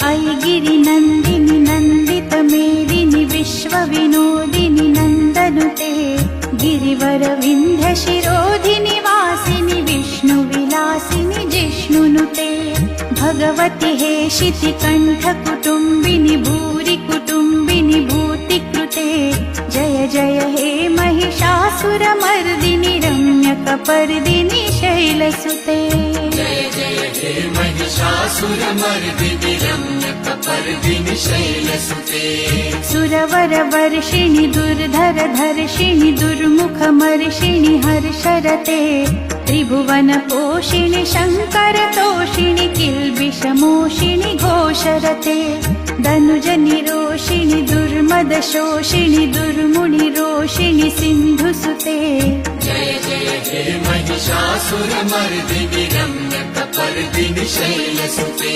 ऐगिरिनन्दिनि नन्दितमेदिनि विश्वविनोदिनि नन्दनुते गिरिवरविन्ध्यशिरोधिनि वासिनि विष्णुविलासिनि जिष्णुनुते भगवति हेशितिकण्ठकुटुम्बिनि भूरि कुटुम्बिनि भूतिकृते जय जय हे महिषासुरमर्दिनि रम्यकपर्दिनि शैलसुते जय जय हे महिषासुरमर्दिनि रम्यकपर्दिनि शैलसुते सुरवरवर्षिणि दुर्धरधर्षिणि दुर्मुखमर्षिणि हर्षरते त्रिभुवनपोषिणि शङ्करतोषिणि किल्बिषमोषिणि घोषरते धनुजनिरोषिणि दुर्मदशोषिणि दुर्मुनिरोषिणि सिन्धुसुते जय जय हे महिषासुरमर्दिनि रम्यकपर्दिनि शैलसुते।